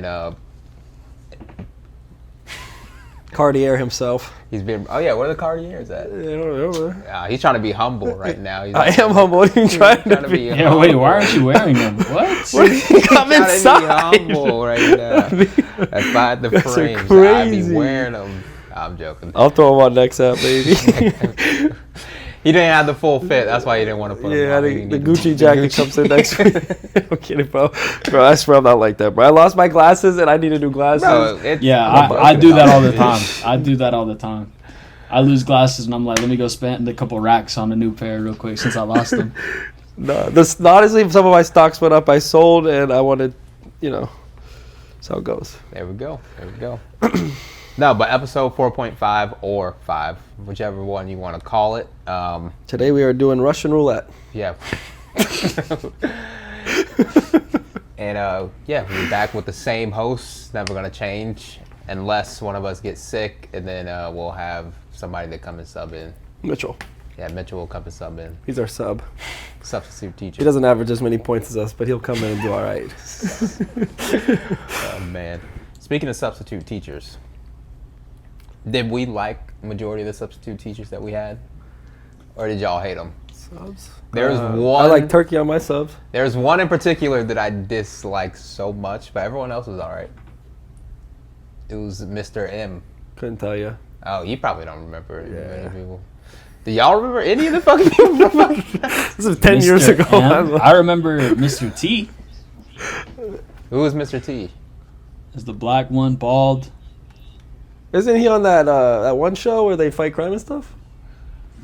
being Cartier himself. He's being. Oh yeah, where are the Cartiers at? I don't know. He's trying to be humble right now. I am humble. What are you trying to be? Yeah, wait, why aren't you wearing them? What? I'm inside. Trying to be humble right now. That's by the Guys are frames. I crazy. be wearing them. I'm joking. I'll throw him on next app, baby. He didn't have the full fit. That's why he didn't want to put them Yeah, on. the Gucci jacket comes in next week. I'm kidding, bro. Bro, I swear I'm not like that, bro. I lost my glasses and I need new glasses. Bro, Yeah, I do that all the time. I do that all the time. I lose glasses and I'm like, let me go spend a couple racks on a new pair real quick since I lost them. No, honestly, some of my stocks went up. I sold and I wanted, that's how it goes. There we go. No, but episode 4.5 or 5, whichever one you want to call it. Today we are doing Russian roulette. Yeah. And we're back with the same hosts. Never gonna change unless one of us gets sick, and then we'll have somebody to come and sub in. Mitchell. Yeah, Mitchell will come and sub in. He's our sub. Substitute teacher. He doesn't average as many points as us, but he'll come in and do all right. Oh man. Speaking of substitute teachers, did we like majority of the substitute teachers that we had, or did y'all hate them? Subs? There's one. I like turkey on my subs. There's one in particular that I disliked so much, but everyone else was all right. It was Mr. M. Couldn't tell you. Oh, you probably don't remember Yeah. many people. Do y'all remember any of the fucking people? This was 10 years ago. M. I remember Mr. T. Who was Mr. T? Is the black one, bald. Isn't he on that one show where they fight crime and stuff?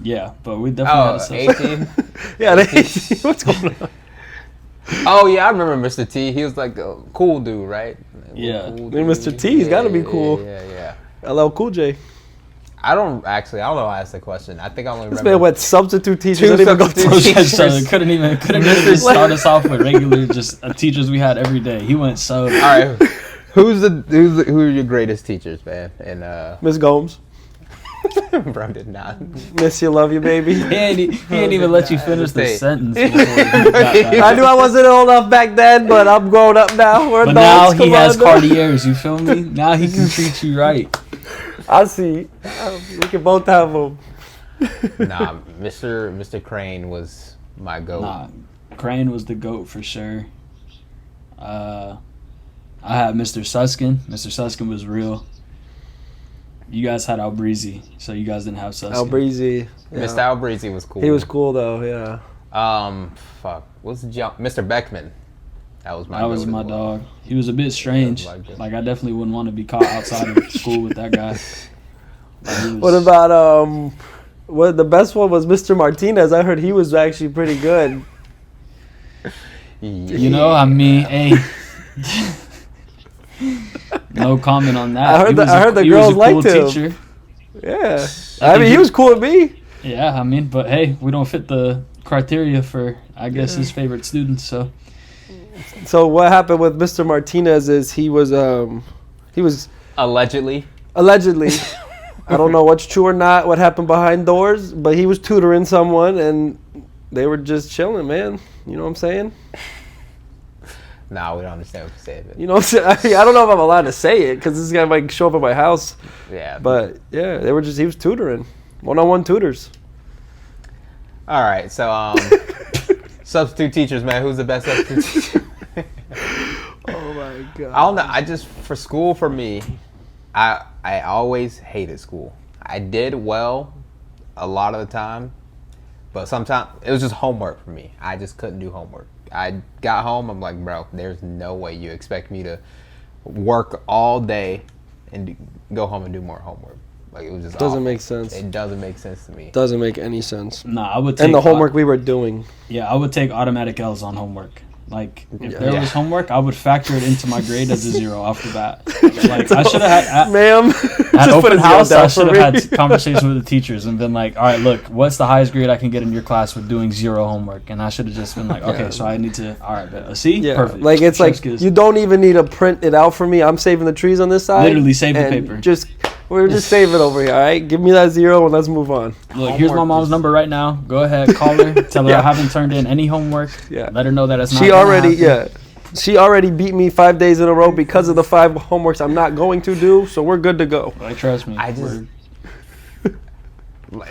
Yeah, but we definitely had a 18? Yeah, what's going on? Oh, yeah, I remember Mr. T. He was like a cool dude, right? Yeah. Cool Hey, Mr. T, he's gotta be cool. Yeah. LL Cool J. I don't know why I asked the question. I think I only This remember. man went substitute teachers. Two Didn't even go substitute to teachers. Couldn't even just start us off with regular teachers we had every day. He went so. All right. Who are your greatest teachers, man? And Miss Gomes. bro did not. Miss you, love you, baby. He ain't even let you finish the Say- sentence before he got that. I knew I wasn't old enough back then, but I'm grown up now. We're But now adults. he Come has on now. Cartiers, you feel me? Now he can treat you right. I see. We can both have them. Nah, Mr. Crane was my goat. Nah, Crane was the GOAT for sure. I had Mr. Suskin. Mr. Suskin was real. You guys had Albreezy, so you guys didn't have Suskin. Albreezy. Yeah. Mr. Albreezy was cool. He was cool though, yeah. What's the jump? Mr. Beckman. That was my. That was goat my as well. dog. He was a bit strange. Yeah, like it. Like I definitely wouldn't want to be caught outside of school with that guy. Like, he was- What about the best one was Mr. Martinez. I heard he was actually pretty good. You know, I mean, hey. No comment on that. I heard the he was girls a liked him. teacher. Yeah. I I think mean, he was cool with me. Yeah, I mean, but hey, we don't fit the criteria for, I guess, his favorite students. So So what happened with Mr. Martinez is he was Allegedly. allegedly, I don't know what's true or not, what happened behind doors, but he was tutoring someone and they were just chilling, man. You know what I'm saying? Nah, we don't understand what you're saying. But You know what I'm saying? I don't know if I'm allowed to say it because this guy might show up at my house. yeah. But yeah, he was tutoring. One-on-one tutors. All right. So substitute teachers, man. Who's the best substitute teacher? Oh my god. I don't know. For me, I always hated school. I did well a lot of the time, but sometimes it was just homework for me. I just couldn't do homework. I got home, I'm like, bro, there's no way you expect me to work all day and go home and do more homework. Like, it was just Doesn't awful. make sense. It doesn't make sense to me. Doesn't make any sense. nah, I would take And the homework we were doing. I would take automatic L's on homework. Like if Yeah. there Yeah. was homework, I would factor it into my grade as a 0 off the bat. Like I should have had. Ma'am, At just put open a zero house, I down should for have me. had conversations with the teachers and been like, all right, look, what's the highest grade I can get in your class with doing 0 homework? And I should have just been like, okay, Yeah. so I need to, all right, but a C? Yeah, Perfect. like it's like Chef's kiss. you don't even need to print it out for me. I'm saving the trees on this side. Literally save the and paper. We're just saving over here. All right, give me that 0 and let's move on. Look, here's my Homework mom's is- number right now. Go ahead, call her, tell her Yeah. I haven't turned in any homework. Yeah. Let her know that it's not She gonna already, happen. She already beat me 5 days in a row because of the 5 homeworks I'm not going to do, so we're good to go. Like, trust me. I just,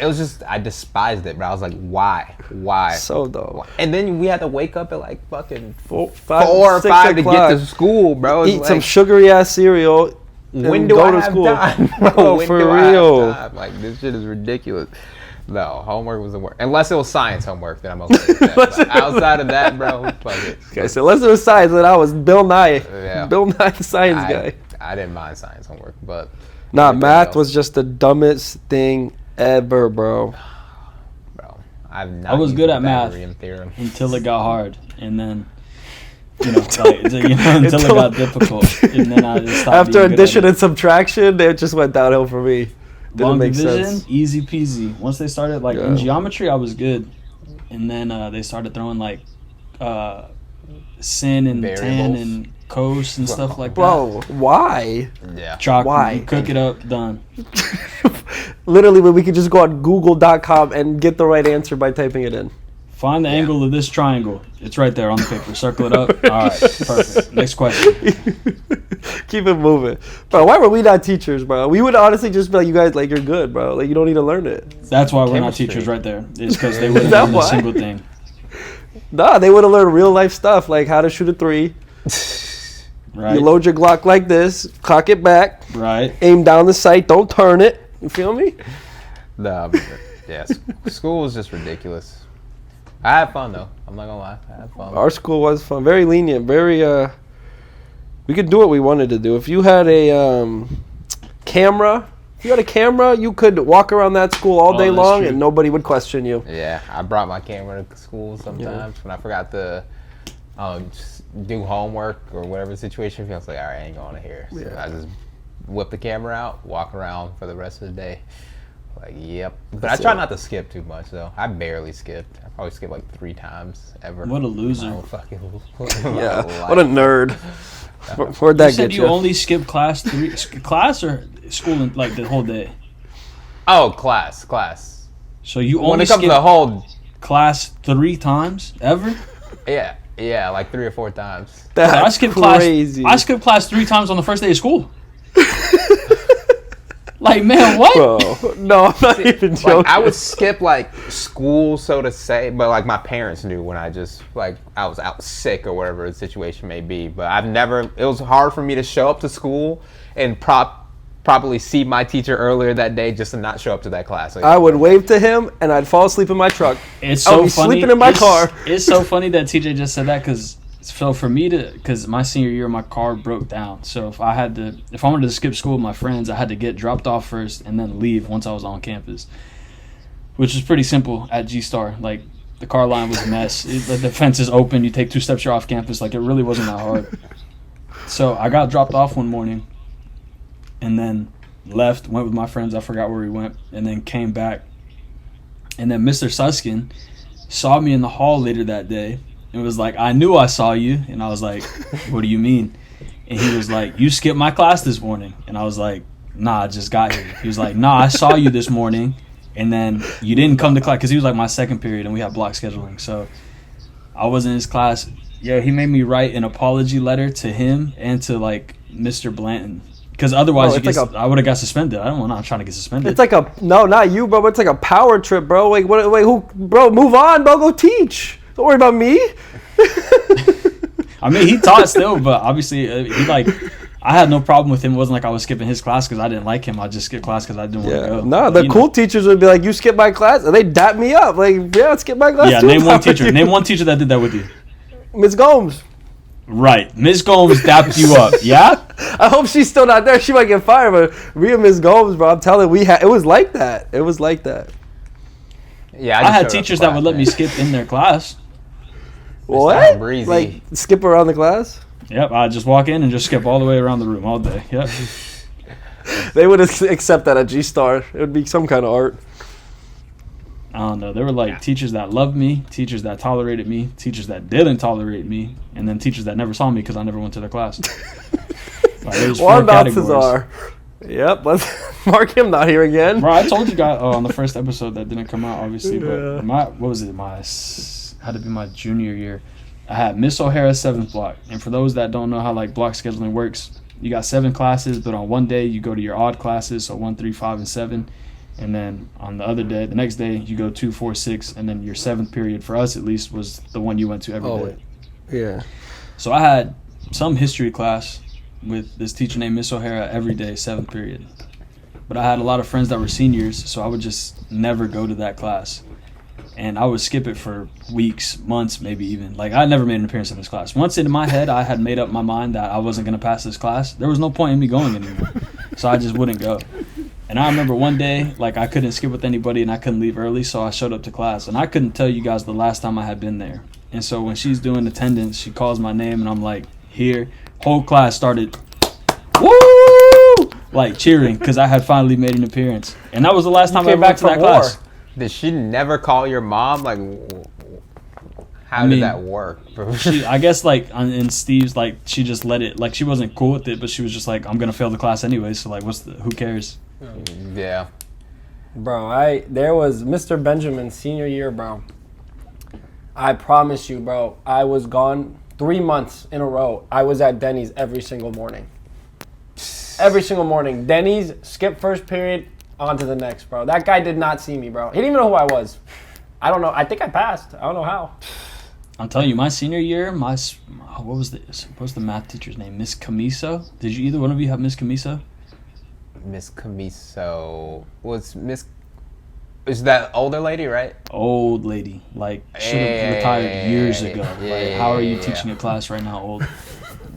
it was just, I despised it, but I was like, why? So though. And then we had to wake up at like fucking 4 5 or 6 5 to get o'clock. to school, bro. It's Eat like, some sugary ass cereal. when and do go I to have school. time, bro? Oh, When for do I have real. time? Like, this shit is ridiculous. No, homework was the worst. Unless it was science homework, then I'm okay with that. But outside of that, bro, fuck it. Okay, so let's do science. That I was Bill Nye. Yeah. Bill Nye, the science guy. I didn't mind science homework, but Nah, everybody math else- was just the dumbest thing ever, bro. bro. I've not I was used good the at math. Pythagorean theorem. Until it got hard, and then until it got difficult, and then I just stopped. After being good at addition it. and subtraction, it just went downhill for me. Didn't Long make division, sense. easy peasy. Once they started in Yeah. geometry, I was good, and then they started throwing sin and tan Variables. and cos and stuff like Bro, why? Yeah. that. Chocolate, why? you cook it up, done. Literally, when we could just go on Google.com and get the right answer by typing it in. Find the angle of this triangle. It's right there on the paper. Circle it up. All right, perfect. Next question. Keep it moving. Bro, why were we not teachers, bro? We would honestly just be like, you guys, like, you're good, bro. Like, you don't need to learn it. That's why we're not Chemistry. teachers right there. It's because they wouldn't that learn a why? single thing. Nah, they would have learned real life stuff, like how to shoot a 3. Right. You load your Glock like this, cock it back, Right. aim down the sight, don't turn it. You feel me? No, but yeah, school was just ridiculous. I had fun though. I'm not gonna lie. I had fun. Our school was fun, very lenient, very we could do what we wanted to do. If you had a camera, you could walk around that school all Oh, day that's long true. and nobody would question you. Yeah, I brought my camera to school sometimes when I forgot to just do homework or whatever the situation. I was like, all right, I ain't going here. So Yeah. I just whip the camera out, walk around for the rest of the day. Like, yep. But I try not to skip too much though. I barely skipped. I probably skipped like 3 times ever. What a loser. My whole fucking Yeah, life. what a nerd. Where'd You that said get you you? only skip class class or school in, like the whole day. Oh, class. So you When only it comes to skip the whole, class 3 times ever? yeah, like 3 or 4 times. That's I skipped crazy. class. I skipped class 3 times on the first day of school. Like, man, what? Bro, no, I'm not even joking. Like, I would skip like school, so to say, but like my parents knew when I just like I was out sick or whatever the situation may be. But I've never. It was hard for me to show up to school and properly see my teacher earlier that day just to not show up to that class. Like, I would wave to him and I'd fall asleep in my truck. It's I would so be funny. sleeping in my car. It's so funny that TJ just said that because for me because my senior year my car broke down. So if I wanted to skip school with my friends, I had to get dropped off first and then leave once I was on campus, which is pretty simple at G Star. Like the car line was a mess. The fence is open. You take 2 steps, you're off campus. Like it really wasn't that hard. So I got dropped off one morning, and then left. Went with my friends. I forgot where we went, and then came back. And then Mr. Suskin saw me in the hall later that day and was like, I knew I saw you. And I was like, what do you mean? And he was like, you skipped my class this morning. And I was like, nah, I just got here. He was like, nah, I saw you this morning. And then you didn't come to class because he was like my second period and we had block scheduling. So I was in his class. Yeah, he made me write an apology letter to him and to like Mr. Blanton. Because otherwise, I would have got suspended. I'm not trying to get suspended. It's like no, not you, bro. But it's like a power trip, bro. Wait, who, bro? Move on, bro. Go teach. Don't worry about me. I mean, he taught still, but obviously, I had no problem with him. It wasn't like I was skipping his class because I didn't like him. I just skipped class because I didn't want to go. No, But, the cool teachers would be like, you skip my class, and they dap me up. Like, yeah, skip my class. Yeah, too. name one teacher. Name one teacher that did that with you. Miss Gomes. Right, Ms. Gomes dapped you up. Yeah. I hope she's still not there. She might get fired. But me and Miss Gomes, bro, I'm telling you, it was like that. It was like that. Yeah, I had teachers that would let me skip in their class. What? Breezy. Like skip around the class? Yep, I'd just walk in and just skip all the way around the room all day. Yep. They would accept that at G Star. It would be some kind of art. I don't know. There were like teachers that loved me, teachers that tolerated me, teachers that didn't tolerate me, and then teachers that never saw me because I never went to their class. Like, there's 4 Juan categories. Baltazar. Yep, let's mark him not here again. Bro, I told you guys on the first episode that didn't come out, obviously. Yeah. But had to be my junior year. I had Miss O'Hara 7th block. And for those that don't know how like block scheduling works, you got 7 classes, but on one day you go to your odd classes, so 1, 3, 5, and 7. And then on the other day, the next day, you go 2, 4, 6, and then your 7th period, for us at least, was the one you went to every day. Yeah. So I had some history class with this teacher named Miss O'Hara every day, 7th period. But I had a lot of friends that were seniors, so I would just never go to that class. And I would skip it for weeks, months, maybe even. Like, I never made an appearance in this class. Once in my head, I had made up my mind that I wasn't going to pass this class. There was no point in me going anymore. So I just wouldn't go. And I remember one day, like, I couldn't skip with anybody and I couldn't leave early, so I showed up to class. And I couldn't tell you guys the last time I had been there. And so when she's doing attendance, she calls my name and I'm like, here. Whole class started, woo! Like, cheering because I had finally made an appearance. And that was the last time I ever went to that class. Did she never call your mom? Like, how did that work? I guess, like, in Steve's, like, she just let it, like, she wasn't cool with it, but she was just like, I'm going to fail the class anyway, so, like, who cares? Yeah. Bro, there was Mr. Benjamin's senior year, bro. I promise you, bro, I was gone 3 months in a row. I was at Denny's every single morning. Every single morning. Denny's, skip first period, on to the next, bro. That guy did not see me, bro. He didn't even know who I was. I don't know. I think I passed. I don't know how. I'm telling you, my senior year, what was the math teacher's name? Miss Camiso? Did you either one of you have Miss Camiso? Miss Camiso is that older lady, right? Old lady, like should have retired years ago. Like, how are you teaching a class right now, old?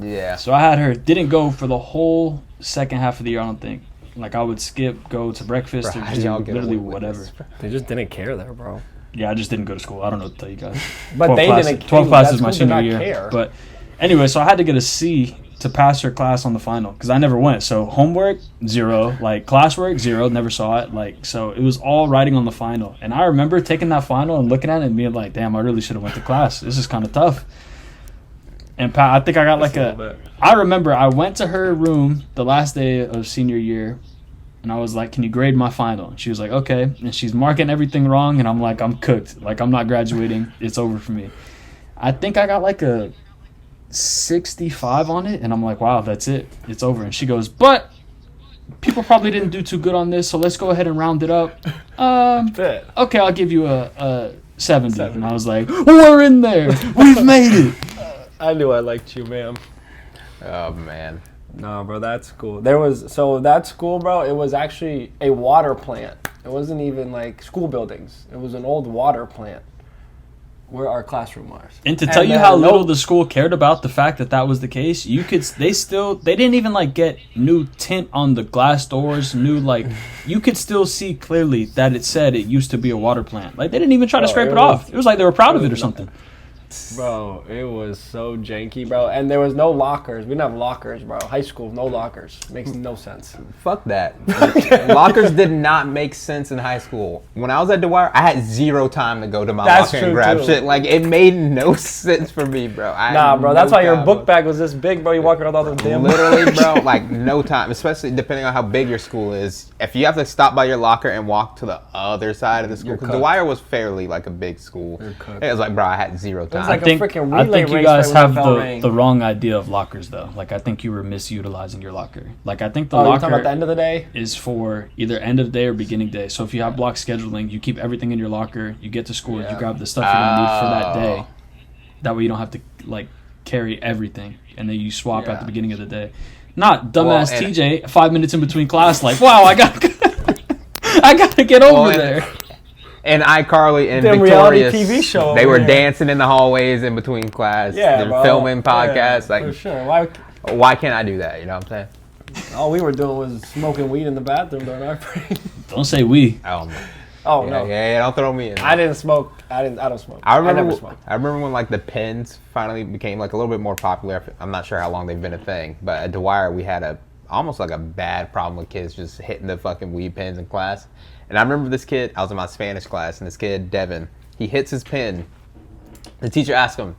Yeah. So I had her. Didn't go for the whole second half of the year. I don't think. Like, I would skip, go to breakfast, Bro, or just do literally whatever. They just didn't care there, bro. Yeah, I just didn't go to school. I don't know what to tell you guys. But they didn't. 12 classes my senior year. Care. But anyway, so I had to get a C to pass her class on the final because I never went. So homework, 0. Like, classwork, 0. Never saw it. Like, so it was all writing on the final. And I remember taking that final and looking at it and being like, damn, I really should have went to class. This is kind of tough. And I think I got like I remember I went to her room the last day of senior year. And I was like, can you grade my final? And she was like, okay. And she's marking everything wrong. And I'm like, I'm cooked. Like, I'm not graduating. It's over for me. I think I got like a 65 on it. And I'm like, wow, that's it. It's over. And she goes, but people probably didn't do too good on this. So let's go ahead and round it up. Okay, I'll give you a 70. And I was like, we're in there. We've made it. I knew I liked you, ma'am. Oh, man. No, bro, that's cool. That school, bro, it was actually a water plant. It wasn't even like school buildings. It was an old water plant where our classroom was. And to tell you how little the school cared about the fact that was the case, they didn't even like get new tint on the glass doors, you could still see clearly that it said it used to be a water plant. Like, they didn't even try to scrape it off. It was like they were proud of it or something. Bro, it was so janky, bro. And there was no lockers. We didn't have lockers, bro. High school, no lockers. Makes no sense. Fuck that. Lockers did not make sense in high school. When I was at Dwyer, I had 0 time to go to my locker and grab shit. Like, it made no sense for me, bro. Nah, bro, that's why your book bag was this big, bro. You walk around all the damn literally, bro, like, no time. Especially depending on how big your school is. If you have to stop by your locker and walk to the other side of the school, because Dwyer was fairly, like, a big school. It was like, bro, I had 0 time. Like I think you guys have the wrong idea of lockers, though. Like, I think you were misutilizing your locker. Like, I think the locker you're talking about the end of the day is for either end of the day or beginning day. So if you have block scheduling, you keep everything in your locker. You get to school, you grab the stuff you're gonna need for that day. That way you don't have to like carry everything, and then you swap at the beginning of the day. Not dumbass TJ 5 minutes in between class. Like, wow, I got to get over there. And iCarly and the Victorious, reality TV show they were dancing in the hallways in between class. Yeah, they're filming podcasts. Yeah, like, for sure. Why can't I do that? You know what I'm saying? All we were doing was smoking weed in the bathroom during our break. Don't say we. Oh no. Yeah, don't throw me in. I didn't smoke. I don't smoke. I remember when like the pens finally became like a little bit more popular. I'm not sure how long they've been a thing, but at Dwyer we had almost like a bad problem with kids just hitting the fucking weed pens in class. And I remember this kid, I was in my Spanish class, and this kid, Devin, he hits his pen. The teacher asked him,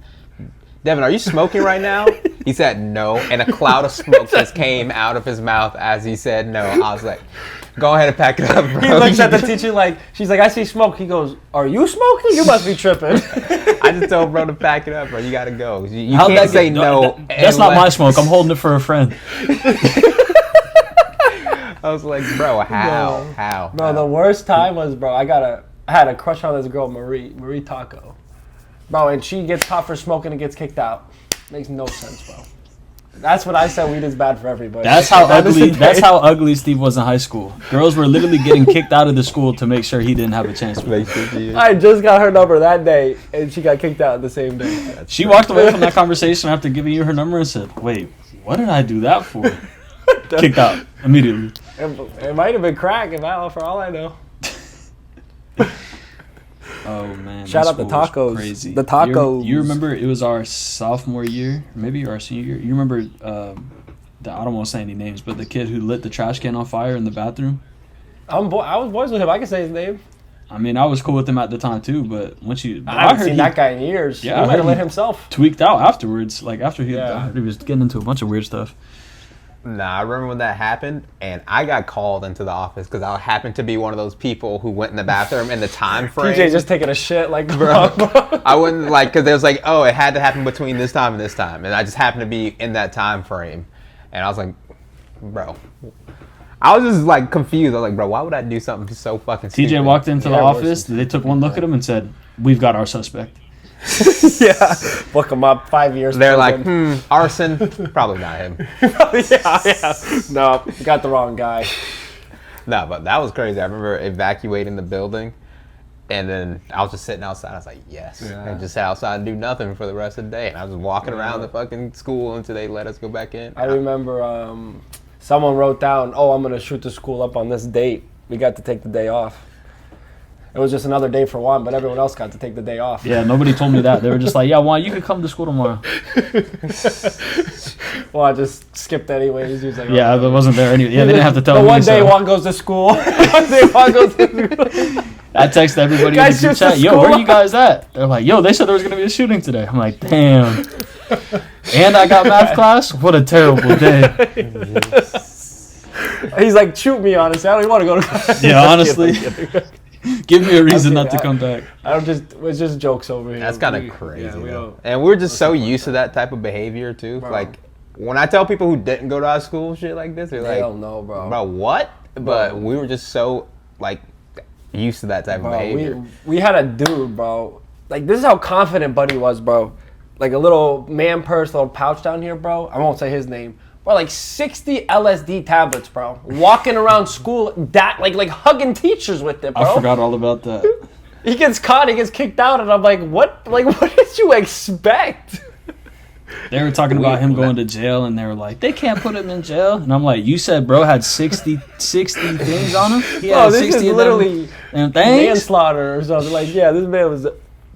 Devin, are you smoking right now? He said no, and a cloud of smoke just came out of his mouth as he said no. I was like, Go ahead and pack it up, bro. He looks at the teacher like, she's like, I see smoke. He goes, are you smoking? You must be tripping. I just told bro to pack it up, bro. You gotta go. You How'd can't that say get- no. That's not my smoke. I'm holding it for a friend. I was like, bro, how? No. How? Bro, the worst time was, bro, I had a crush on this girl, Marie Taco. Bro, and she gets caught for smoking and gets kicked out. Makes no sense, bro. That's what I said, weed is bad for everybody. That's how That is the ugly. That's day. how ugly Steve was in high school. Girls were literally getting kicked out of the school to make sure he didn't have a chance. I just got her number that day, and she got kicked out the same day. She walked away from that conversation after giving you her number and said, "Wait, what did I do that for?" Kicked out immediately. It might have been crack, for all I know. Oh man! Shout that out the school was tacos. Crazy. The tacos. You remember it was our sophomore year, maybe our senior year. You remember I don't want to say any names, but the kid who lit the trash can on fire in the bathroom. I was boys with him. I can say his name. I mean, I was cool with him at the time too, but once you, I haven't heard seen he that guy in years. Yeah, He I might have heard lit he- himself. tweaked out afterwards. Like after he, Yeah. I heard he was getting into a bunch of weird stuff. Nah, I remember when that happened, and I got called into the office because I happened to be one of those people who went in the bathroom in the time frame. PJ just taking a shit like I wouldn't like because there was like, oh, it had to happen between this time and this time, and I just happened to be in that time frame, and I was like, bro, I was just like confused. I was like, bro, why would I do something so fucking stupid? TJ walked into the Yeah, worse office. than- They took one look at him and said, "We've got our suspect." yeah, book him up 5 years. They're like, prison. arson, probably not him. yeah. No, you got the wrong guy. No, but that was crazy. I remember evacuating the building, and then I was just sitting outside. I was like, yes. Yeah. And just sat outside and do nothing for the rest of the day. And I was just walking around the fucking school until they let us go back in. I remember someone wrote down, "Oh, I'm gonna shoot the school up on this date." We got to take the day off. It was just another day for Juan, but everyone else got to take the day off. Yeah, nobody told me that. They were just like, "Yeah, Juan, you could come to school tomorrow." Well, I just skipped anyways. He was like, Yeah, "Oh." but wasn't there any. Yeah, they didn't have to tell The me. one day so. Juan goes to school. One day Juan goes to school. I text everybody in Guys, the group shoots the chat, "Yo, where school you guys at?" They're like, "Yo, they said there was gonna be a shooting today." I'm like, "Damn." And I got math class. What a terrible day. He's like, "Shoot me, honestly. I don't even want to go to class." Yeah, honestly. Give me a reason Okay, not to come back. It's just jokes over here. That's kind We- of crazy. Yeah, we though. don't. And we're just so used to that type of behavior, too. Bro. Like, when I tell people who didn't go to our school shit like this, they're They like, don't know, bro. bro, what? But Bro. we were just so, like, used to that type of Bro, behavior. we had a dude, bro. Like, this is how confident Buddy was, bro. Like a little man purse, little pouch down here, bro. I won't say his name. Bro, like 60 LSD tablets, bro. Walking around school, like hugging teachers with it, bro. I forgot all about that. He gets caught, he gets kicked out, and I'm like, what? Like, what did you expect? They were talking about him going to jail, and they were like, "They can't put him in jail." And I'm like, "You said bro had 60 things on him? He Bro, had this 60 is of literally them things?" manslaughter or something. Like, yeah, this man was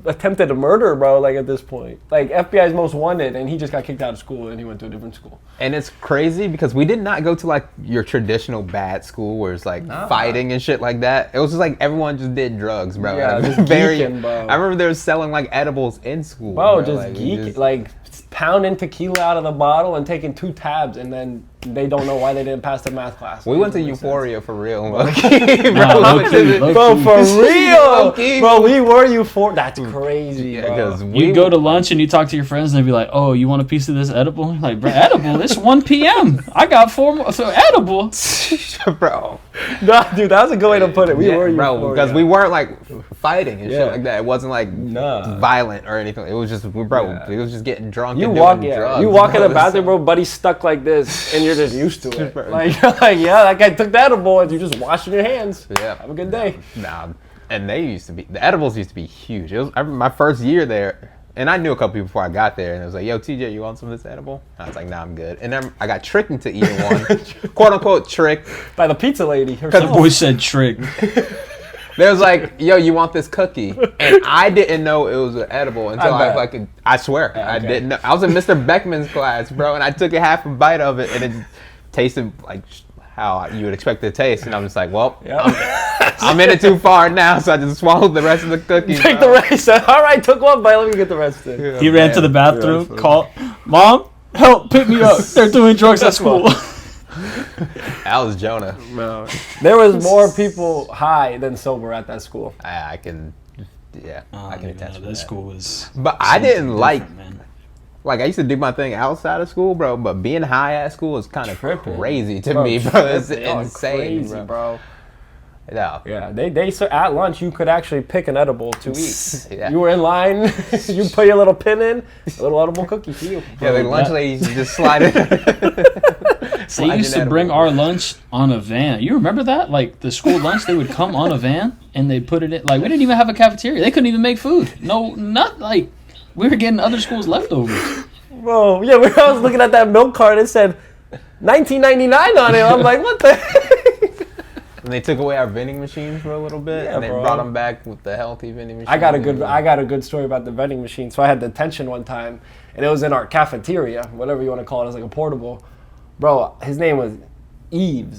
attempted murder, bro. Like at this point, like FBI's most wanted, and he just got kicked out of school, and he went to a different school. And it's crazy because we did not go to like your traditional bad school where it's like fighting and shit like that. It was just like everyone just did drugs, bro. Yeah, And it just was geeking, bro. I remember they were selling like edibles in school. Bro, just like, we geek, just- like pounding tequila out of the bottle and taking 2 tabs, and then they don't know why they didn't pass the math class. we went to Doesn't make sense. Euphoria for real. Bro, Nah, low-key, low-key. Bro, for real, Low-key. bro, we were Euphoria. That's crazy, Yeah, bro. because You go to lunch and you talk to your friends and they'd be like, "Oh, you want a piece of this edible?" You're like, "Bro, edible? It's 1 p.m. I got 4 more. So edible." bro. Nah, dude, that was a good way to put it. We Yeah, were bro, Euphoria. because we weren't like fighting and Yeah. shit like that. It wasn't like Nah. violent or anything. It was just, bro, Yeah. it was just getting drunk. You and walk, doing yeah. drugs, You walk in bro. the bathroom, bro. Buddy's stuck like this, and you're just used to it. Bro. Like, you're like, yeah, that guy took the edible, and you just washing your hands. Yeah. Have a good day. Nah, and they used to be, the edibles used to be huge. It was, I remember my first year there, and I knew a couple people before I got there, and it was like, "Yo, TJ, you want some of this edible?" I was like, "Nah, I'm good." And then I got tricked into eating one, quote unquote tricked. By the pizza lady The herself. boy said trick. They was like, "Yo, you want this cookie?" And I didn't know it was an edible until I I bet. like, I swear, I okay. didn't know. I was in Mr. Beckman's class, bro, and I took a half a bite of it, and it tasted like how you would expect it to taste, and I'm just like, "Well, Yep. I'm in it too far now," so I just swallowed the rest of the cookie. Take the rest. All right, took one bite. Let me get the rest in. He ran to the bathroom, Yeah, called, "Mom, help, pick me up. They're doing drugs at school." That was Jonah. Bro, there was more people high than sober at that school. I can, yeah, I I can don't even attest know. to That that. school was. But I didn't something like, different, man. like I used to do my thing outside of school, bro. But being high at school is kind of Tripping. crazy to me, bro. It's tripping. Oh, insane, crazy, bro. No. Yeah, they so at lunch you could actually pick an edible to eat. Yeah. You were in line, you put your little pin in, a little edible cookie for you. Yeah, the Bro, lunch that- ladies just slide it. They used to bring our lunch on a van. You remember that? Like the school lunch, they would come on a van and they put it in. Like we didn't even have a cafeteria. They couldn't even make food. No, not like we were getting other schools' leftovers. Bro, yeah, when I was looking at that milk cart, it said $19.99 on it. I'm like, what the heck? And they took away our vending machines for a little bit, Yeah, and they bro. brought them back with the healthy vending machines. I got a good story about the vending machine. So I had detention one time, and it was in our cafeteria, whatever you want to call it. It was like a portable. Bro, his name was Eve.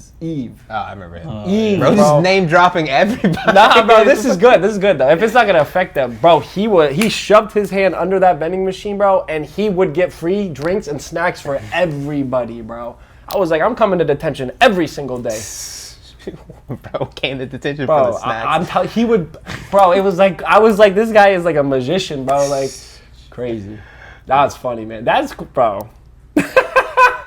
Oh, I remember him. Eve, Bro, bro. just name dropping everybody. Nah, bro, this is good. This is good though. If it's not gonna affect them, bro, he shoved his hand under that vending machine, bro, and he would get free drinks and snacks for everybody, bro. I was like, I'm coming to detention every single day, Bro came to detention for bro. the snacks. He would, bro. It was like I was like, this guy is like a magician, bro. Like crazy. That's funny, man. That's bro.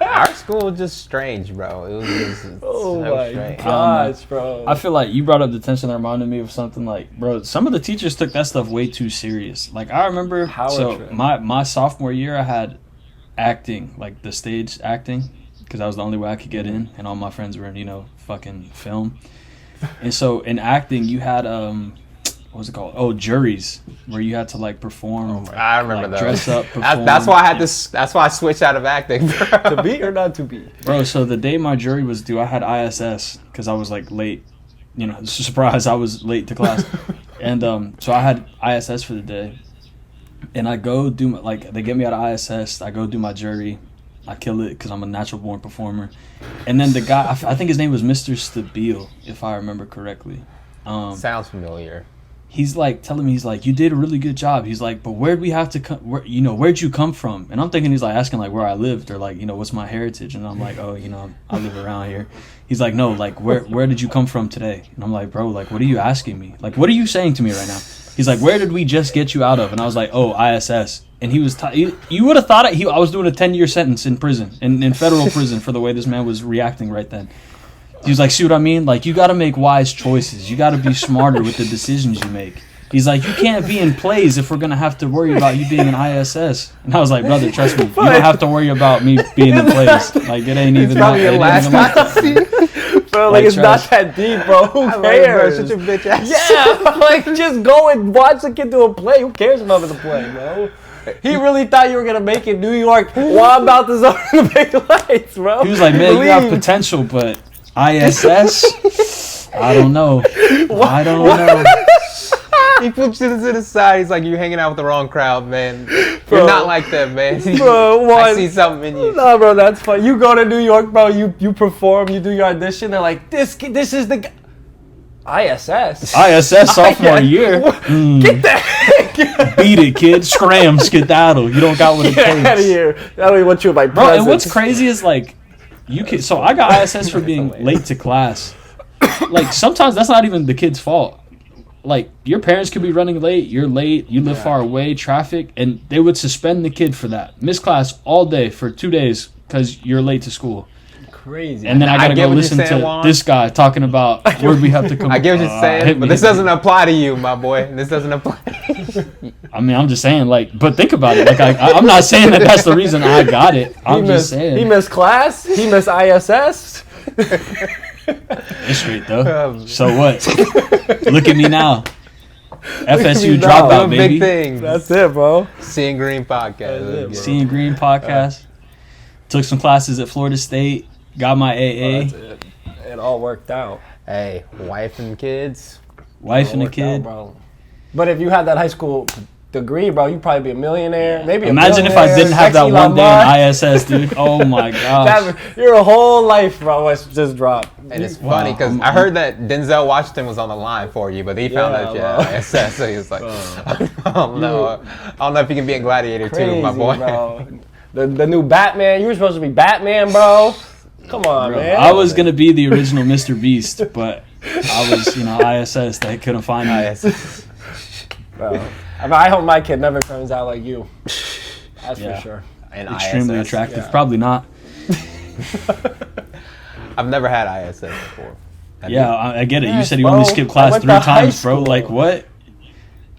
Our school was just strange, bro. It was just Oh so my strange. gosh, bro. I feel like you brought up detention that reminded me of something like, bro, some of the teachers took that stuff way too serious. Like I remember, Power so trip. my sophomore year, I had acting, like the stage acting, because that was the only way I could get in, and all my friends were in, fucking film. And so in acting, you had what was it called? Oh, juries, where you had to like perform. I remember like, those. dress up, perform. That's why I had this. That's why I switched out of acting, bro. To be or not to be? Bro, so the day my jury was due, I had ISS because I was like late. Surprise, I was late to class. And so I had ISS for the day. And I go do they get me out of ISS. I go do my jury. I kill it because I'm a natural born performer. And then the guy, I think his name was Mr. Stabile, if I remember correctly. Sounds familiar. He's like telling me, he's like, you did a really good job. He's like, but where'd we have to come? Where'd you come from? And I'm thinking he's like asking like where I lived or like, what's my heritage? And I'm like, oh, I live around here. He's like, no, like where did you come from today? And I'm like, bro, like what are you asking me? Like what are you saying to me right now? He's like, where did we just get you out of? And I was like, oh, ISS. And he was, you would have thought I was doing a 10-year sentence in prison, in federal prison for the way this man was reacting right then. He was like, see what I mean? Like, you got to make wise choices. You got to be smarter with the decisions you make. He's like, you can't be in plays if we're going to have to worry about you being in ISS. And I was like, brother, trust me. You don't have to worry about me being in plays. Like, it ain't even Probably your last Bro, Like it's not trash. that deep, bro. Who Bro, cares? such a bitch ass. Yeah, like just go and watch the kid do a play. Who cares about the play, bro? He really thought you were gonna make it New York while I'm about to zone the big lights, bro. He was like, man, you have Believe. potential, but ISS? I don't know. I don't know. He puts you to the side. He's like, you're hanging out with the wrong crowd, man. Bro. You're not like that, man. Bro, I what? see something in you. No, bro, that's fine. You go to New York, bro. You perform. You do your audition. They're like, this is the guy. ISS. ISS sophomore year. Get that. Beat it, kid. Scram, skedaddle. You don't got what it Get out of takes. here. I don't even want you in my Bro, presence. and what's crazy is like, you can. So I got ISS for being late to class. Like sometimes that's not even the kid's fault. Like your parents could be running late. You're late. You live far away. Traffic, and they would suspend the kid for that. Miss class all day for 2 days because you're late to school. Crazy. And then I gotta get go what you're listen saying, to Juan. this guy talking about where we have to come. I get what you're hit saying, me, but this hit me. doesn't apply to you, my boy. This doesn't apply. I mean, I'm just saying, like, but think about it. Like, I'm not saying that that's the reason I got it. I'm just saying. He missed class. He missed ISS. It's straight though. So what? Look at me now. FSU now. dropout, Doing baby. big things. That's it, bro. Seeing Green podcast. That's it, bro. Seeing Green podcast. Took some classes at Florida State. Got my AA. That's it. It all worked out. Hey, wife and kids. Wife All and a worked out, kid. bro. But if you had that high school degree, bro, you'd probably be a millionaire. Maybe a Imagine if I millionaire, didn't have that sexy one day Lamar. in ISS, dude. Oh my gosh. Your whole life, bro, was just dropped. And it's Wow. funny because I heard that Denzel Washington was on the line for you, but he found Yeah, out you bro. had ISS, so he was like, I don't know. I don't know if you can be in Gladiator Crazy, too, my boy. bro. The new Batman. You were supposed to be Batman, bro. Come on, Bro, man. I was gonna be the original Mr. Beast, but I was, ISS. They couldn't find me. Bro. I hope my kid never turns out like you. That's Yeah. for sure. And Extremely ISS. attractive. yeah. Probably not. I've never had ISS before. Have Yeah, you? I get it. You Yes, said you bro. only skipped I class went 3 to high times, bro. school. Like what?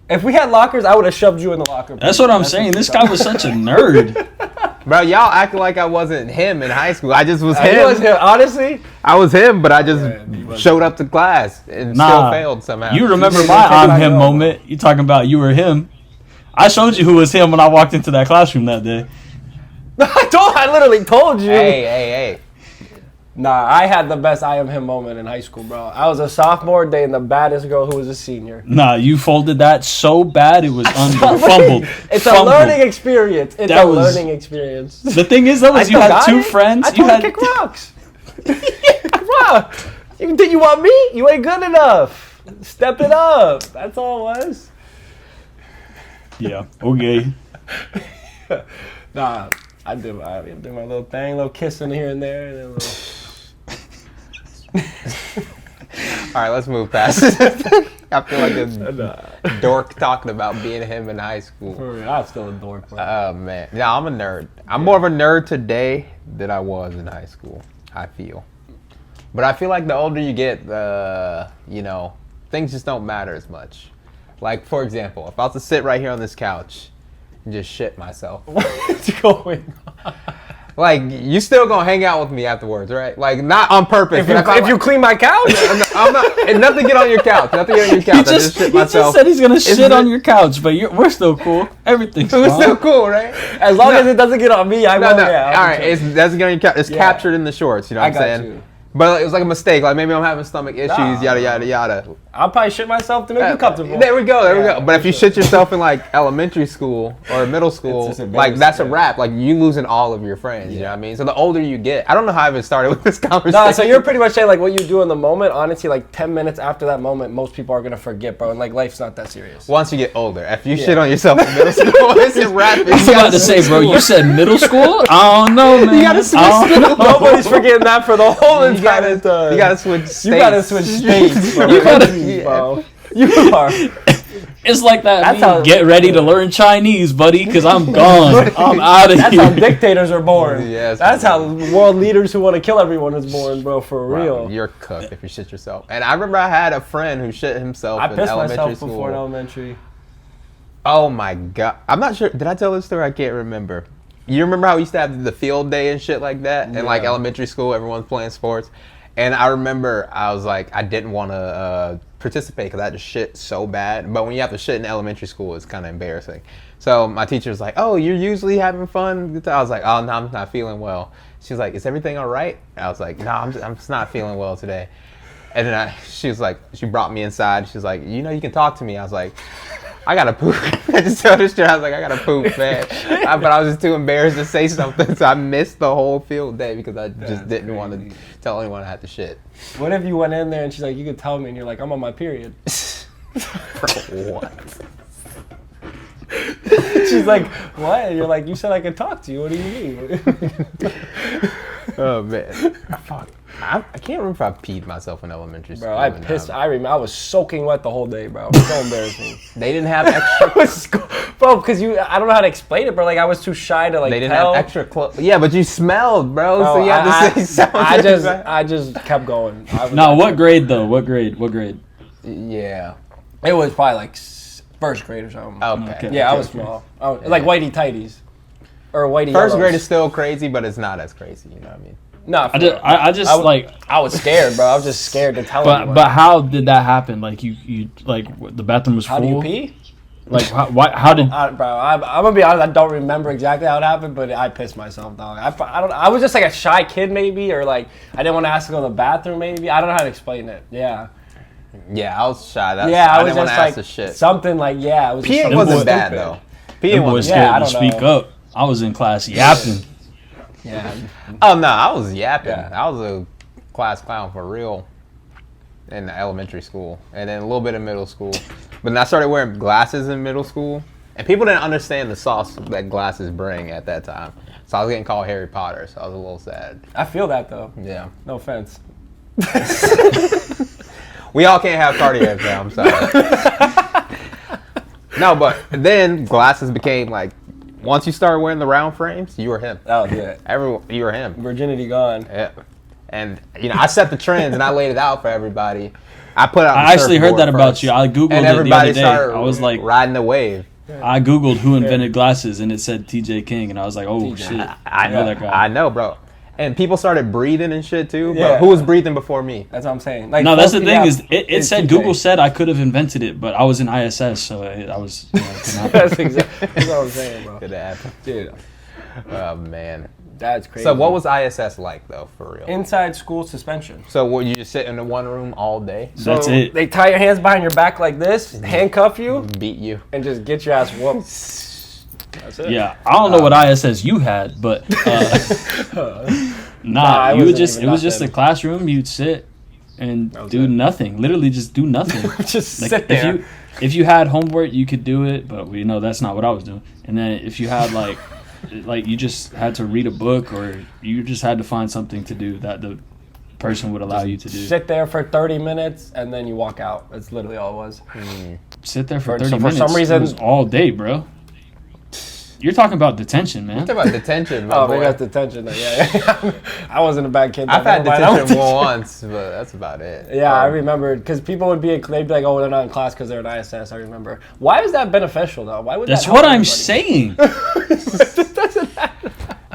If we had lockers, I would have shoved you in the locker. That's what I'm saying. This guy was such a nerd. Bro, y'all acting like I wasn't him in high school. I just was him. He was him. Honestly, I was him, but I just he was- showed up to class and still Nah, failed somehow. you remember didn't my take it I'm back him up. moment. You talking about you were him. I showed you who was him when I walked into that classroom that day. I literally told you. Hey. Nah, I had the best I am him moment in high school, bro. I was a sophomore dating the baddest girl who was a senior. Nah, you folded that so bad it was fumbled. It's Fumbled. a learning experience. It's That a was- learning experience. The thing is, though, is you still had got 2 it. friends. I You told her had to kick rocks. Kick rocks. You think you want me? You ain't good enough. Step it up. That's all it was. Yeah. Okay. Nah, I did my little thing, little kissing here and there, and then a little. All right, let's move past it. I feel like a dork talking about being him in high school. For real, I'm still a dork, bro. Oh, man. Yeah, I'm a nerd. I'm more of a nerd today than I was in high school, I feel. But I feel like the older you get, things just don't matter as much. Like, for example, if I was to sit right here on this couch and just shit myself, What's going on? like, you still gonna hang out with me afterwards, right? Like, not on purpose. If but you clean my couch, I'm not, and nothing get on your couch. Nothing get on your couch. I just shit He just myself. said he's gonna It's shit on the- your couch, but we're still cool. Everything's It was fine. still cool, right? as long No. as it doesn't get on me, I No, won't. no. Yeah, All right, it doesn't get on your couch. It's Yeah. captured in the shorts. You know what I I'm got saying? you. But it was like a mistake. Like maybe I'm having stomach issues. Nah. Yada yada yada. I'll probably shit myself to make you comfortable. There we go. There we Yeah, go. But if you for sure. shit yourself in like elementary school or middle school, just like that's a embarrassing. wrap. Like you losing all of your friends. You know what I mean? So the older you get, I don't know how I even started with this conversation. No, so you're pretty much saying like what you do in the moment. Honestly, like 10 minutes after that moment, most people are gonna forget, bro. And like life's not that serious. once you get older, if you shit on yourself in middle school, it's a wrap. I was about to say, bro, you said middle school? I don't know, man. gotta switch I don't know. Nobody's forgetting that for the whole You entire time. gotta switch states. You gotta switch states, bro. You gotta- Please, bro. You are. It's like that. That's meme, how- get ready to learn Chinese, buddy, because I'm gone. I'm out of That's here. how dictators are born. Yes, That's bro. how world leaders who want to kill everyone is born, bro. For Bro, real. you're cooked if you shit yourself. And I remember I had a friend who shit himself I in pissed elementary myself school. before in elementary. Oh my god. I'm not sure. Did I tell this story? I can't remember. You remember how we used to have the field day and shit like that? In like Yeah. elementary school, everyone's playing sports. And I remember I was like, I didn't want to participate because I had to shit so bad. But when you have to shit in elementary school, it's kind of embarrassing. So my teacher was like, oh, you're usually having fun? I was like, oh, no, I'm not feeling well. She was like, is everything all right? I was like, no, I'm just not feeling well today. And then she was like, she brought me inside. She was like, you know, you can talk to me. I was like, I gotta poop. I just told this shit. I was like, I gotta poop, man. But I was just too embarrassed to say something, so I missed the whole field day because I just didn't want to tell anyone I had to shit. What if you went in there and she's like, you could tell me, and you're like, I'm on my period. Bro, what? She's like, what? And you're like, you said I could talk to you. What do you mean? Oh man, fuck. I can't remember if I peed myself in elementary school. Bro, I and, pissed. I remember I was soaking wet the whole day, bro. It was so embarrassing. They didn't have extra. Bro, because I don't know how to explain it, bro. Like I was too shy to like. They didn't tell. have extra clothes. Yeah, but you smelled, bro. Bro, so you had to say something. I just kept going. No, what grade though? What grade? What grade? Yeah. It was probably like first grade or something. Okay. Okay. Yeah, I was small. Like whitey tighties. Or whitey First yellows. grade is still crazy, but it's not as crazy. You know what I mean? No, I just I was scared, bro. I was just scared to tell anyone. but how did that happen? Like you like the bathroom was How full. do you pee? Like how did? Bro, I'm gonna be honest. I don't remember exactly how it happened, but I pissed myself, dog. I don't. I was just like a shy kid, maybe, or like I didn't want to ask to go to the bathroom, maybe. I don't know how to explain it. Yeah, Yeah, I was shy. That's, yeah. I was didn't want just to ask the like shit. something like yeah. It was just Peeing something wasn't boys- bad stupid. though. Them Peeing boys wasn't Yeah, scared I to don't speak know. up. I was in class yapping. Yeah, Oh no, I was yapping. Yeah. I was a class clown for real in elementary school, and then a little bit in middle school. But then I started wearing glasses in middle school, and people didn't understand the sauce that glasses bring at that time. So I was getting called Harry Potter, so I was a little sad. I feel that though. Yeah. No offense. We all can't have cardiac now, I'm sorry. No, but then glasses became like, once you started wearing the round frames, you were him. Oh yeah. You were him. Virginity gone. Yeah. And, I set the trends and I laid it out for everybody. I put out the I actually heard surfboard that about first. you. I googled And it the everybody other day. started I was like, riding the wave. I googled who invented glasses, and it said T.J. King, and I was like, oh shit, I know that guy. I know, bro. And people started breathing and shit too. Yeah. But who was breathing before me? That's what I'm saying. Like, No, that's the folks, thing yeah, is, it said TJ. Google said I could have invented it, but I was in ISS, so I was. Could not. That's exactly what I'm saying, bro. Could happen. Dude, Oh man. that's crazy. So what was ISS like though, for real? inside school suspension? So would you just sit in the one room all day, That's So it. They tie your hands behind your back like this, handcuff you, beat you? and just get your ass whooped. That's it. Yeah, I don't know what ISS you had, but I you would wasn't just even it was not just then. a classroom. You'd sit and was do it. nothing. Literally, just do nothing. Just Like, sit there. If you had homework, you could do it, but we know that's not what I was doing. And then if you had like you just had to read a book, or you just had to find something to do that the person would allow you to do. Sit there for 30 minutes and then you walk out. That's literally all it was. Sit there for For- 30 so for minutes. some reason- it was all day, bro. You're talking about detention, man. Talk about detention, my Oh, boy. maybe that's detention. Yeah. I wasn't a bad kid. I've though. had Never mind, I was detention once, but that's about it. Yeah, I remember because people would they'd be like, oh, they're not in class because they're in ISS. I remember. Why is that beneficial though? Why would That's that help what I'm everybody? saying.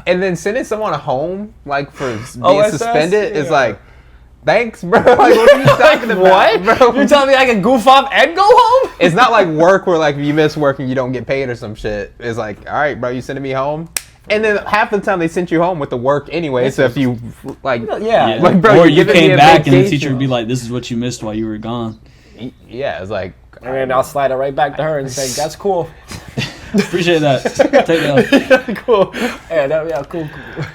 And then sending someone home like for being OSS? suspended is Yeah. like, thanks, bro. Like, what are you talking about, What? bro? You're telling me I can goof off and go home? It's not like work where like if you miss work and you don't get paid or some shit. It's like, all right, bro, you sending me home, and then half the time they sent you home with the work anyway. So if you like, Yeah. like bro, or you're you giving me came a back and the vacation. teacher would be like, "This is what you missed while you were gone." Yeah, it's like, And then I'll slide it right back to her and say, that's cool. Appreciate that. Take that. Cool. Yeah, cool.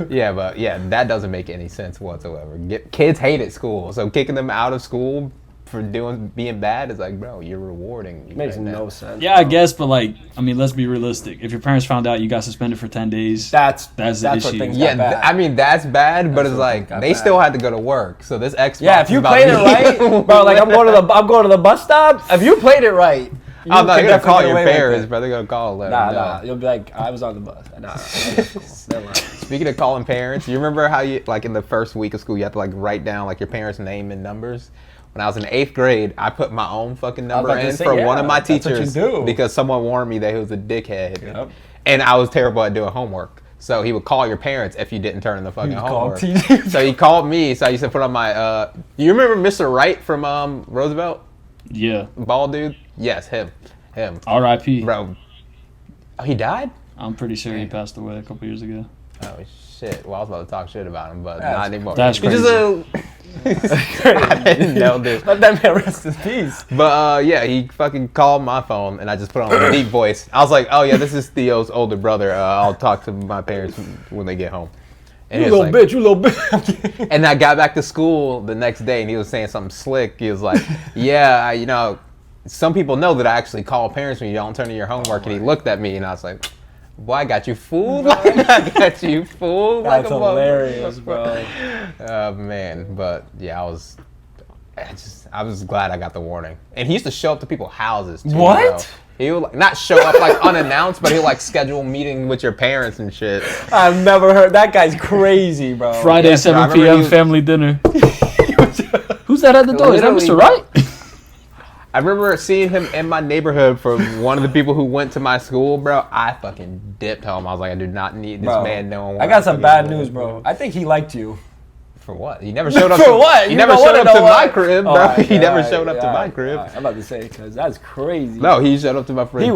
yeah, but yeah, that doesn't make any sense whatsoever. Kids hated school, so kicking them out of school for being bad is like, bro, you're rewarding me Makes right no now. sense. Yeah, I guess, but like, I mean, let's be realistic. If your parents found out you got suspended for 10 days, That's the what issue. things Yeah, got bad. I mean that's bad, but That's it's what like got they bad. still had to go to work. So this Xbox. Yeah, if you is about played it me. right, bro, like I'm going to the bus stop. If you played it right, you I'm not could gonna definitely call get your away with parents, it. bro. They're gonna call. Let Nah, them know. nah. You'll be like, I was on the bus. Nah, that's cool. Never mind. Speaking of calling parents, you remember how you like in the first week of school you have to like write down like your parents' name and numbers? When I was in 8th grade, I put my own fucking number about to in say, for yeah, one of my that's what you teachers do. because someone warned me that he was a dickhead, Yep. and I was terrible at doing homework. So he would call your parents if you didn't turn in the fucking called homework. TJ. So he called me. So I used to put on my. You remember Mr. Wright from Roosevelt? Yeah. Bald dude? Yes, him. R.I.P. Bro. Oh, he died? I'm pretty sure he passed away a couple years ago. Oh shit! Well, I was about to talk shit about him, but That's- not anymore. that's He just I didn't know this. Let that man rest in peace. But yeah, he fucking called my phone, and I just put on a deep voice. I was like, "Oh yeah, this is Theo's older brother. I'll talk to my parents when they get home." And You he was little like- bitch, you little bitch. And I got back to school the next day, and he was saying something slick. He was like, "Yeah, you know, some people know that I actually call parents when you don't turn in your homework." And he looked at me, and I was like, "Boy, I got you fooled. Like, I got you fooled." That's like a hilarious, motherfucker." bro. Oh man, but yeah, I was glad I got the warning. And he used to show up to people's houses too. What? Bro. He would like, not show up like unannounced, but he'll like schedule a meeting with your parents and shit. I've never heard. That guy's crazy, bro. Friday, Yes, bro, I 7 remember p.m. he was- family dinner. Who's that at the door? Is that Literally, Mr. Wright? I remember seeing him in my neighborhood from one of the people who went to my school, bro. I fucking dipped home. I was like, I do not need this Bro, man knowing. I where got some fucking bad live, news, bro. I think he liked you. For what? He never showed up. For to, what? He You never don't showed wanna up to know my what? crib, bro. Alright, He never alright, showed up to my alright, crib. alright. I'm about to say because that's crazy. No, he showed up to my crib. he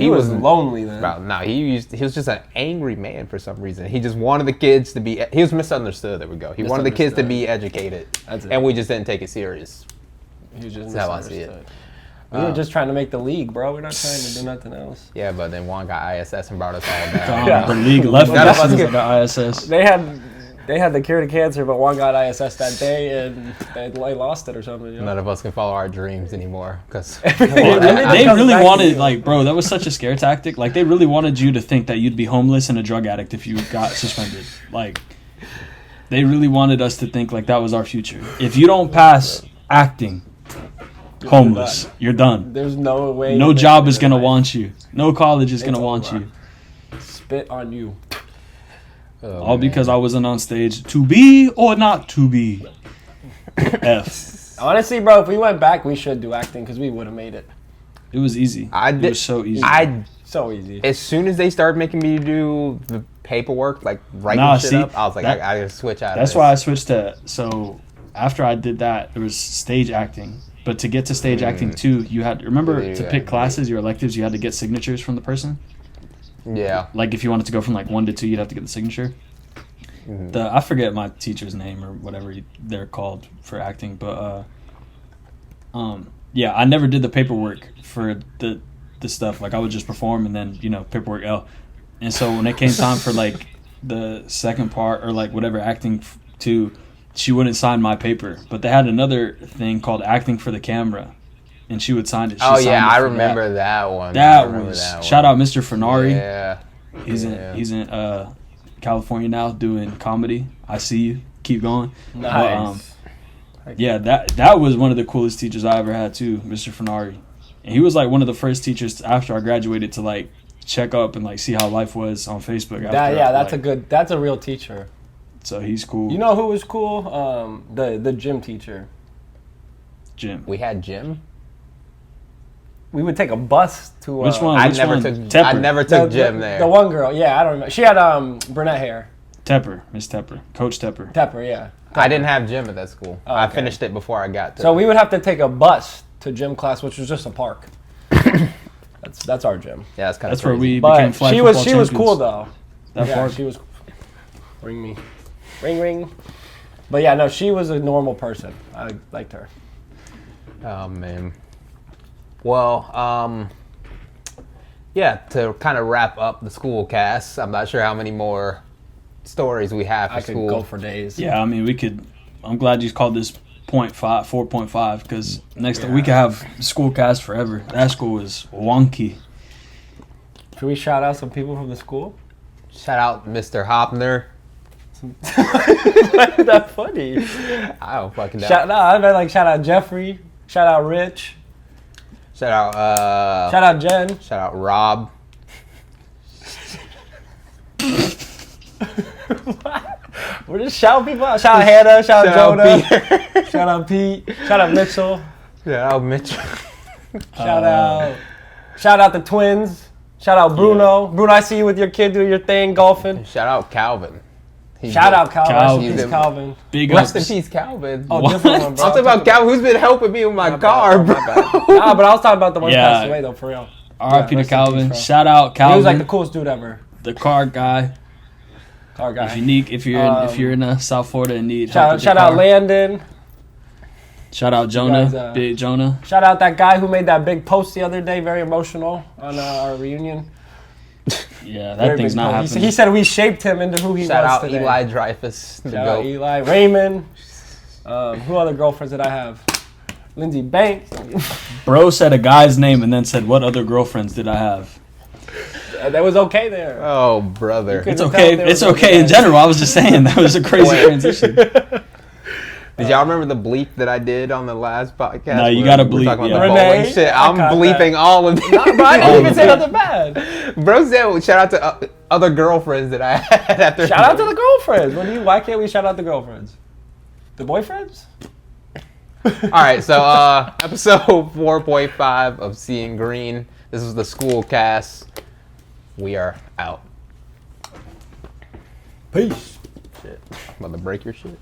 was lonely then. Bro, no, he was just an angry man for some reason. He just wanted the kids to be. He was misunderstood. There we go. He wanted the kids to be educated, That's it. and we just didn't take it serious. He was just That's how I see it. misunderstood. We were just trying to make the league, bro. We're not trying to do nothing else. Yeah, but then Juan got ISS and brought us all down. Yeah. The league left None of us us get- at the ISS. They had They had the cure to cancer, but one got ISS that day, and they lost it or something. You know? None of us can follow our dreams anymore because They comes really back to wanted, you. like, bro, that was such a scare tactic. Like, they really wanted you to think that you'd be homeless and a drug addict if you got suspended. Like, they really wanted us to think, like, that was our future. If you don't pass acting, homeless, you're done. There's no way. No you make job it is in going to life. want you. No college is going to It's want over. you. Spit on you. All because I wasn't on stage to be or not to be. F. Honestly, bro, if we went back, we should do acting because we would have made it. It was easy. I It did. was so easy. So easy. As soon as they started making me do the paperwork, like writing Nah, shit see, up, I was like, that- I gotta switch out. That's of why I this. switched to, so after I did that, there was stage acting. But to get to stage acting too, you had, remember Yeah, to yeah, pick yeah. classes, your electives, you had to get signatures from the person. Yeah. Like if you wanted to go from like 1 to 2, you'd have to get the signature. Mhm. I forget my teacher's name or whatever they're called for acting, but yeah, I never did the paperwork for the stuff. Like I would just perform and then paperwork L. And so when it came time for like the second part or like whatever acting to, she wouldn't sign my paper. But they had another thing called acting for the camera, and she would sign it. She Oh signed yeah, it I for remember that one. I That remember was that shout one. out Mr. Fernari. Yeah. He's Yeah. in California now doing comedy. I see you. Keep going. Nice. Yeah, that was one of the coolest teachers I ever had too, Mr. Fernari. And he was like one of the first teachers after I graduated to like check up and like see how life was on Facebook. After, That's a real teacher. So he's cool. You know who was cool? The gym teacher. Jim. We had Jim. We would take a bus to. Which one? I Which never one? took. Tepper. I never The, took Jim there. The one girl, yeah, I don't remember. She had brunette hair. Tepper. Miss Tepper. Coach Tepper. Tepper, yeah. I didn't have gym at that school. Oh, I okay. finished it before I got to. So we would have to take a bus to gym class, which was just a park. That's our gym. yeah, that's kind That's of where we became But flag she was football cool champions. though. That Yeah, park. she was. Ring me, ring. But yeah, no, she was a normal person. I liked her. Oh man. Well, yeah. To kind of wrap up the school cast, I'm not sure how many more stories we have for I could school. go for days. Yeah, I mean, we could. I'm glad you called this 4.5, because next we could have school cast forever. That school is wonky. Should we shout out some people from the school? Shout out Mr. Hopner. Why is that funny? I don't fucking know. I meant like shout out Jeffrey. Shout out Rich. Shout out. Shout out Jen. Shout out Rob. We're just shouting people out. Shout out Hannah. Shout out Jonah. Peter. Shout out Pete. Shout out Mitchell. Shout out Mitch. Shout out the twins. Shout out Bruno. Bruno, I see you with your kid doing your thing, golfing. Shout out Calvin. Shout out Calvin. Calvin. Rest in peace, Calvin. Big Rest in ups. peace, Calvin. Oh, What? different one, I'm bro. talking about Calvin, who's been helping me with my bad, car, my bro. bad. Nah, but I was talking about the one who Yeah. passed away though, for real. R.I.P. Yeah, to rest in Calvin. peace, bro. Shout out He Calvin, was like the coolest dude ever. the car guy. Car guy. If you need, if you're in South Florida and need help Shout with your out car. Landon. Shout out Jonah, guys, Big Jonah. Shout out that guy who made that big post the other day, very emotional on our reunion. Yeah, that Very thing's big not post. happening. He said we shaped him into who he Shout was out today. Eli Dreyfus. The Shout out GOAT. Eli. Raymond. Who other girlfriends did I have? Lindsay Banks. Bro said a guy's name and then said, "What other girlfriends did I have?" That was okay there. Oh, brother. You could- It's tell okay. they It's were okay in guys. general. I was just saying that was a crazy Wait. transition. Did y'all remember the bleep that I did on the last podcast? No, you where gotta we were bleep, talking about yeah. the Renee, bowling shit. I I'm caught bleeping that. all of them. Nah, bro, I didn't even say Oh, nothing bad. Bro said, shout out to other girlfriends that I had after. Shout out to the girlfriends. Why can't we shout out the girlfriends? The boyfriends? All right, so episode 4.5 of Seeing Green. This is the school cast. We are out. Peace. Shit. I'm about to break your shit.